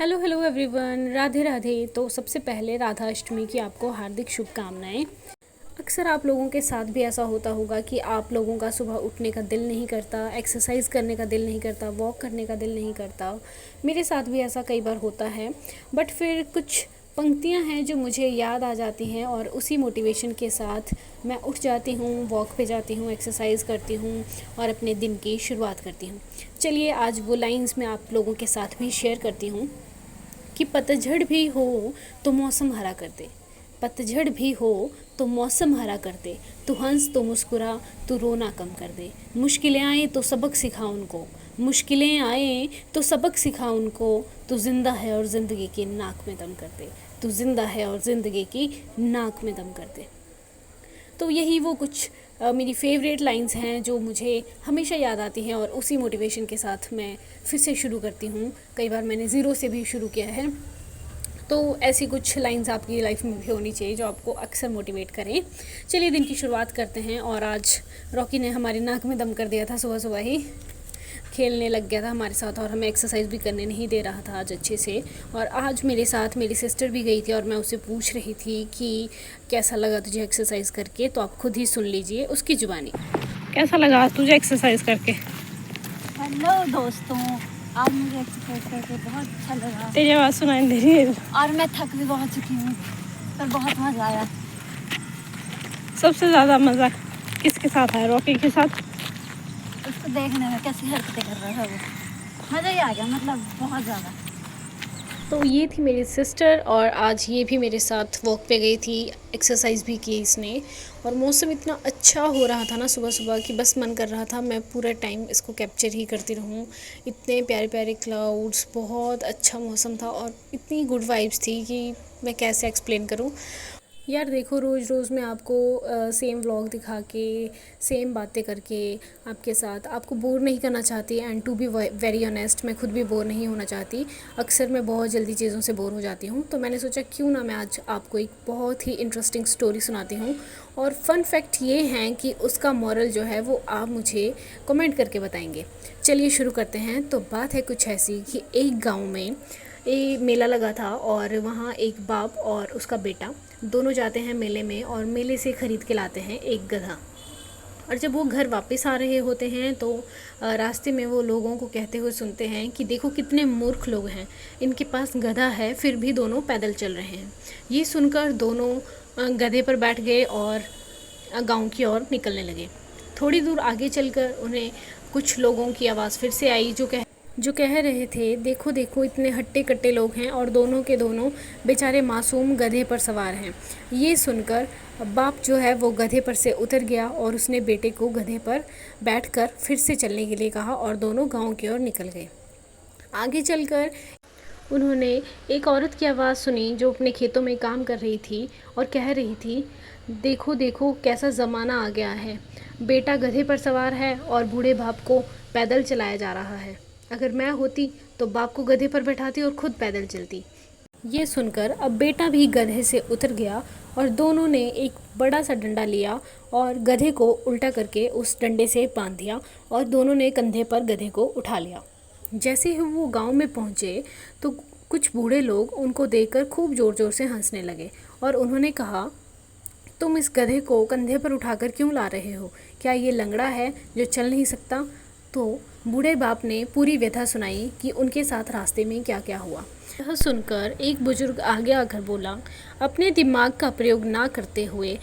Hello hello everyone, Radhe Radhe. तो सबसे पहले राधा अष्टमी की आपको हार्दिक शुभकामनाएं। अक्सर आप लोगों के साथ भी ऐसा होता होगा कि आप लोगों का सुबह उठने का दिल नहीं करता, एक्सरसाइज करने का दिल नहीं करता, वॉक करने का दिल नहीं करता। मेरे साथ भी ऐसा कई बार होता है, बट फिर कुछ पंक्तियां हैं जो मुझे याद आ जाती हैं और उसी मोटिवेशन के साथ मैं उठ जाती हूँ, वॉक पे जाती हूँ, एक्सरसाइज करती हूँ और अपने दिन की शुरुआत करती हूँ। चलिए आज वो लाइंस मैं आप लोगों के साथ भी शेयर करती हूँ कि पतझड़ भी हो तो मौसम हरा कर दे, पतझड़ भी हो तो मौसम हरा कर दे, तू हंस तो मुस्कुरा, तू रोना कम कर दे। मुश्किलें आए तो सबक सिखा उनको, मुश्किलें आए तो सबक सिखा उनको, तू जिंदा है और ज़िंदगी की नाक में दम कर दे, तू जिंदा है और ज़िंदगी की नाक में दम कर दे। तो यही वो कुछ मेरी फेवरेट लाइंस हैं जो मुझे हमेशा याद आती हैं और उसी मोटिवेशन के साथ मैं फिर से शुरू करती हूँ। कई बार मैंने ज़ीरो से भी शुरू किया है। तो ऐसी कुछ लाइंस आपकी लाइफ में भी होनी चाहिए जो आपको अक्सर मोटिवेट करें। चलिए दिन की शुरुआत करते हैं। और आज रॉकी ने हमारी नाक में दम कर दिया था, सुबह सुबह ही खेलने लग गया था हमारे साथ और हमें एक्सरसाइज भी करने नहीं दे रहा था आज अच्छे से। और आज मेरे साथ मेरी सिस्टर भी गई थी और मैं उससे पूछ रही थी कि कैसा लगा तुझे एक्सरसाइज करके। तो आप खुद ही सुन लीजिए उसकी जुबानी। कैसा लगा तुझे एक्सरसाइज करके? हेलो दोस्तों, आज मुझे एक्सरसाइज करके बहुत अच्छा लगा। तेरी आवाज़ सुनाई दे रही है और मैं थक भी बहुत चुकी हूँ, पर बहुत मज़ा आया। सबसे ज़्यादा मज़ा किसके साथ आया? रॉकी के साथ। उसको देखने में कैसी हरकतें कर रहा है वो, मज़ा ही आ गया, मतलब बहुत ज़्यादा। तो ये थी मेरी सिस्टर और आज ये भी मेरे साथ वॉक पे गई थी, एक्सरसाइज भी की इसने। और मौसम इतना अच्छा हो रहा था ना सुबह सुबह कि बस मन कर रहा था मैं पूरा टाइम इसको कैप्चर ही करती रहूँ। इतने प्यारे प्यारे क्लाउड्स, बहुत अच्छा मौसम था और इतनी गुड वाइब्स थी कि मैं कैसे एक्सप्लेन करूँ। यार देखो, रोज़ रोज़ मैं आपको सेम व्लॉग दिखा के, सेम बातें करके आपके साथ आपको बोर नहीं करना चाहती। And to be very honest, मैं खुद भी बोर नहीं होना चाहती। अक्सर मैं बहुत जल्दी चीज़ों से बोर हो जाती हूँ। तो मैंने सोचा क्यों ना मैं आज आपको एक बहुत ही इंटरेस्टिंग स्टोरी सुनाती हूँ। और फ़न फैक्ट ये हैं कि उसका मॉरल जो है वो आप मुझे कमेंट करके बताएंगे। चलिए शुरू करते हैं। तो बात है कुछ ऐसी कि एक गाँव में मेला लगा था और वहाँ एक बाप और उसका बेटा दोनों जाते हैं मेले में और मेले से ख़रीद के लाते हैं एक गधा। और जब वो घर वापस आ रहे होते हैं तो रास्ते में वो लोगों को कहते हुए सुनते हैं कि देखो कितने मूर्ख लोग हैं, इनके पास गधा है फिर भी दोनों पैदल चल रहे हैं। ये सुनकर दोनों गधे पर बैठ गए और गांव की ओर निकलने लगे। थोड़ी दूर आगे चलकर उन्हें कुछ लोगों की आवाज़ फिर से आई जो कह रहे थे, देखो देखो इतने हट्टे कट्टे लोग हैं और दोनों के दोनों बेचारे मासूम गधे पर सवार हैं। ये सुनकर बाप जो है वो गधे पर से उतर गया और उसने बेटे को गधे पर बैठकर फिर से चलने के लिए कहा और दोनों गांव की ओर निकल गए। आगे चलकर उन्होंने एक औरत की आवाज़ सुनी जो अपने खेतों में काम कर रही थी और कह रही थी, देखो देखो कैसा ज़माना आ गया है, बेटा गधे पर सवार है और बूढ़े बाप को पैदल चलाया जा रहा है। अगर मैं होती तो बाप को गधे पर बैठाती और खुद पैदल चलती। ये सुनकर अब बेटा भी गधे से उतर गया और दोनों ने एक बड़ा सा डंडा लिया और गधे को उल्टा करके उस डंडे से बांध दिया और दोनों ने कंधे पर गधे को उठा लिया। जैसे ही वो गांव में पहुंचे तो कुछ बूढ़े लोग उनको देखकर खूब ज़ोर ज़ोर से हंसने लगे और उन्होंने कहा, तुम इस गधे को कंधे पर उठाकर क्यों ला रहे हो? क्या ये लंगड़ा है जो चल नहीं सकता? तो बूढ़े बाप ने पूरी व्यथा सुनाई कि उनके साथ रास्ते में क्या क्या हुआ। यह सुनकर एक बुजुर्ग आगे आकर बोला, अपने दिमाग का प्रयोग ना करते हुए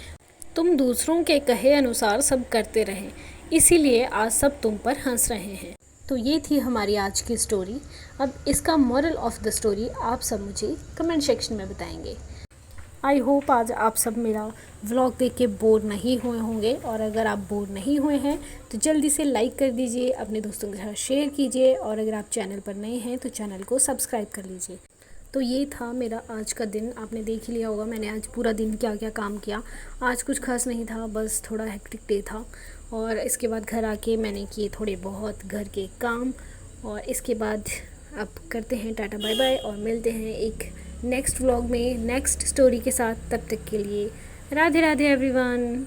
तुम दूसरों के कहे अनुसार सब करते रहे, इसीलिए आज सब तुम पर हंस रहे हैं। तो ये थी हमारी आज की स्टोरी। अब इसका मॉरल ऑफ द स्टोरी आप सब मुझे कमेंट सेक्शन में बताएंगे। आई होप आज आप सब मेरा व्लॉग देख के बोर नहीं हुए होंगे और अगर आप बोर नहीं हुए हैं तो जल्दी से लाइक कर दीजिए, अपने दोस्तों के साथ शेयर कीजिए और अगर आप चैनल पर नए हैं तो चैनल को सब्सक्राइब कर लीजिए। तो ये था मेरा आज का दिन। आपने देख ही लिया होगा मैंने आज पूरा दिन क्या क्या काम किया। आज कुछ खास नहीं था, बस थोड़ा हेक्टिक डे था और इसके बाद घर आके मैंने किए थोड़े बहुत घर के काम और इसके बाद अब करते हैं टाटा बाय बाय और मिलते हैं एक नेक्स्ट व्लॉग में नेक्स्ट स्टोरी के साथ। तब तक के लिए राधे राधे एवरीवन।